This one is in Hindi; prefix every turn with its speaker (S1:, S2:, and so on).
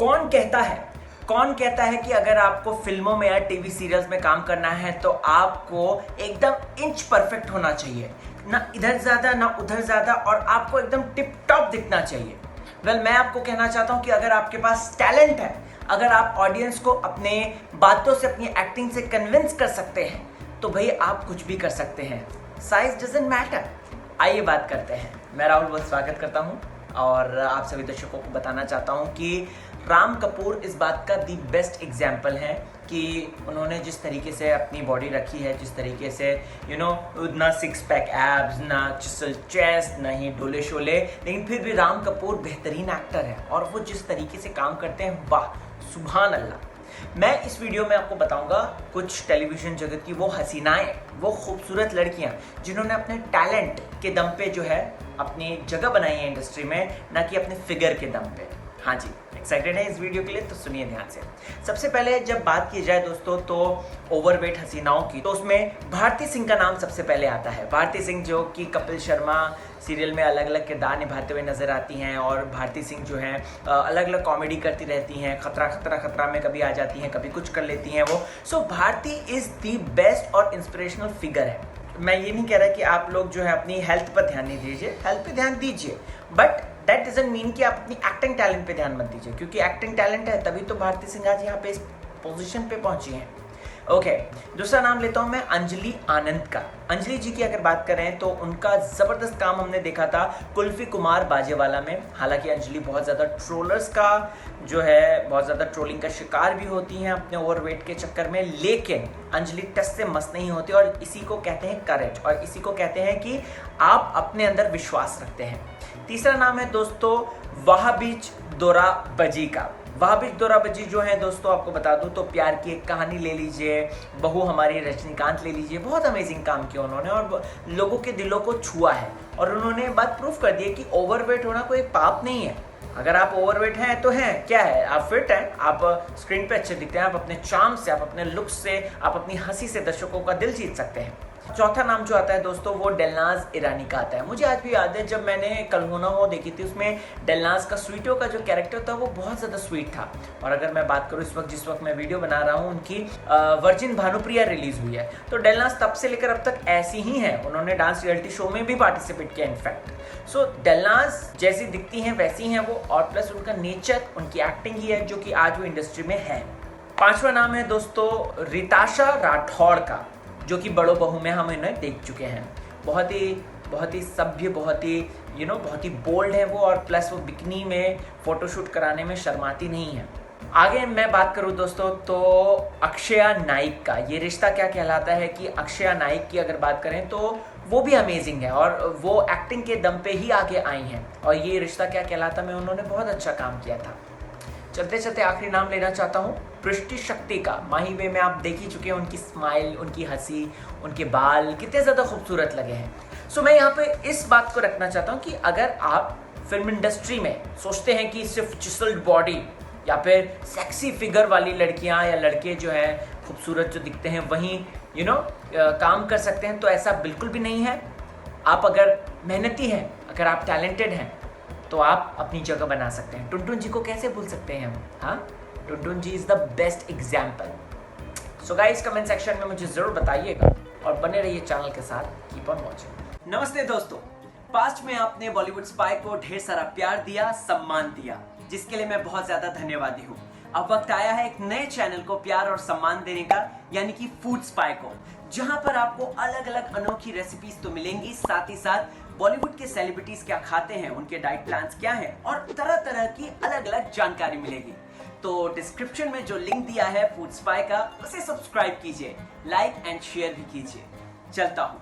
S1: कौन कहता है कि अगर आपको फिल्मों में या टीवी सीरियल्स में काम करना है तो आपको एकदम इंच परफेक्ट होना चाहिए, ना इधर ज्यादा ना उधर ज्यादा, और आपको एकदम टिप टॉप दिखना चाहिए। मैं आपको कहना चाहता हूं कि अगर आपके पास टैलेंट है, अगर आप ऑडियंस को अपने बातों से, अपनी एक्टिंग से कन्विंस कर सकते हैं, तो भाई आप कुछ भी कर सकते हैं। Size doesn't matter. आइए बात करते हैं। मैं राहुल बहुत स्वागत करता हूं और आप सभी दर्शकों को बताना चाहता हूं कि राम कपूर इस बात का दी बेस्ट एग्जाम्पल है कि उन्होंने जिस तरीके से अपनी बॉडी रखी है, जिस तरीके से ना सिक्स पैक एब्स, ना चिसल चेस्ट, ना ही डोले शोले, लेकिन फिर भी राम कपूर बेहतरीन एक्टर है और वो जिस तरीके से काम करते हैं, वाह सुभान अल्लाह। मैं इस वीडियो में आपको बताऊंगा कुछ टेलीविजन जगत की वो हसीनाएं, वो खूबसूरत लड़कियां जिन्होंने अपने टैलेंट के दम पे जो है अपनी जगह बनाई है इंडस्ट्री में, ना कि अपने फिगर के दम पे। हाँ जी, एक्साइटेड है इस वीडियो के लिए? तो सुनिए ध्यान से। सबसे पहले जब बात की जाए दोस्तों तो ओवरवेट हसीनाओं की, तो उसमें भारती सिंह का नाम सबसे पहले आता है। भारती सिंह जो कि कपिल शर्मा सीरियल में अलग अलग किरदार निभाते हुए नजर आती हैं, और भारती सिंह जो हैं अलग अलग कॉमेडी करती रहती हैं, खतरा खतरा खतरा में कभी आ जाती हैं, कभी कुछ कर लेती हैं वो। सो भारती इज दी बेस्ट और इंस्पिरेशनल फिगर है। मैं ये नहीं कह रहा कि आप लोग जो है अपनी हेल्थ पर ध्यान नहीं दीजिए, हेल्थ पे ध्यान दीजिए, बट दैट डजंट मीन कि आप अपनी एक्टिंग टैलेंट पे ध्यान मत दीजिए, क्योंकि एक्टिंग टैलेंट है तभी तो भारती सिंह आज यहाँ पे इस पोजीशन पे पहुंची हैं। ओके, दूसरा नाम लेता हूं मैं अंजलि आनंद का। अंजलि जी की अगर बात करें तो उनका जबरदस्त काम हमने देखा था कुल्फी कुमार बाजेवाला में। हालांकि अंजलि बहुत ज्यादा ट्रोलर्स का जो है, बहुत ज्यादा ट्रोलिंग का शिकार भी होती हैं अपने ओवरवेट के चक्कर में, लेकिन अंजलि टस से मस नहीं होती, और इसी को कहते हैं करेज, और इसी को कहते हैं कि आप अपने अंदर विश्वास रखते हैं। तीसरा नाम है दोस्तों वहाबीज दोराबजी का। वहाबीज दोराबजी जो है दोस्तों, आपको बता दूं तो प्यार की एक कहानी ले लीजिए, बहू हमारी रजनीकांत ले लीजिए, बहुत अमेजिंग काम किया उन्होंने और लोगों के दिलों को छुआ है, और उन्होंने बात प्रूफ कर दी है कि ओवरवेट होना कोई पाप नहीं है। अगर आप ओवरवेट हैं तो हैं, क्या है, आप फिट हैं, आप स्क्रीन पे अच्छे दिखते हैं, आप अपने चार्म से, आप अपने लुक्स से, आप अपनी हंसी से दर्शकों का दिल जीत सकते हैं। चौथा नाम जो आता है दोस्तों वो दिलनाज ईरानी का आता है। मुझे आज भी याद है जब मैंने कल हो ना हो देखी थी, उसमें दिलनाज का स्वीटो का जो कैरेक्टर था वो बहुत ज्यादा स्वीट था। और अगर मैं बात करूं इस वक्त, जिस वक्त मैं वीडियो बना रहा हूं, उनकी वर्जिन भानुप्रिया रिलीज हुई है, तो दिलनाज तब से लेकर अब तक ऐसी ही है। उन्होंने डांस रियलिटी शो में भी पार्टिसिपेट किया इनफैक्ट। सो दिलनाज जैसी दिखती हैं वैसी हैं वो, और प्लस उनका नेचर, उनकी एक्टिंग ही है जो कि आज वो इंडस्ट्री में है। पांचवा नाम है दोस्तों रिताशा राठौड़ का, जो कि बड़ो बहू में हम इन्हें देख चुके हैं। बहुत ही सभ्य, बहुत ही बोल्ड है वो, और प्लस वो बिकनी में फोटोशूट कराने में शर्माती नहीं है। आगे मैं बात करूं दोस्तों तो अक्षया नाइक का। ये रिश्ता क्या कहलाता है कि अक्षया नाइक की अगर बात करें तो वो भी अमेजिंग है, और वो एक्टिंग के दम पे ही आगे आई हैं, और ये रिश्ता क्या कहलाता में उन्होंने बहुत अच्छा काम किया था। चलते चलते आखिरी नाम लेना चाहता हूँ पृष्टि शक्ति का। माही वे में आप देख ही चुके हैं, उनकी स्माइल, उनकी हंसी, उनके बाल कितने ज्यादा खूबसूरत लगे हैं। सो मैं यहाँ पे इस बात को रखना चाहता हूँ कि अगर आप फिल्म इंडस्ट्री में सोचते हैं कि सिर्फ चिसल्ड बॉडी या फिर सेक्सी फिगर वाली लड़कियां या लड़के जो है खूबसूरत जो दिखते हैं वहीं काम कर सकते हैं, तो ऐसा बिल्कुल भी नहीं है। आप अगर मेहनती हैं, अगर आप टैलेंटेड हैं, तो आप अपनी जगह बना सकते हैं। टुनटुन जी को कैसे भूल सकते हैं हम? हाँ, Tuntun ji is the best example. So guys, comment section में मुझे जरूर बताइएगा और बने रहिए चैनल के साथ। Keep on watching. नमस्ते दोस्तों, पास्ट में आपने बॉलीवुड स्पाई को ढेर सारा प्यार दिया, सम्मान दिया, जिसके लिए मैं बहुत ज्यादा धन्यवादी हूँ। अब वक्त आया है एक नए चैनल को प्यार और सम्मान देने का, यानी कि फूड स्पाई को, जहां पर आपको अलग अलग अनोखी रेसिपीज तो मिलेंगी, साथ ही साथ बॉलीवुड के सेलिब्रिटीज क्या खाते हैं, उनके डाइट प्लान्स क्या हैं, और तरह तरह की अलग अलग जानकारी मिलेगी। तो डिस्क्रिप्शन में जो लिंक दिया है फूड स्पाई का, उसे सब्सक्राइब कीजिए, लाइक एंड शेयर भी कीजिए। चलता हूँ।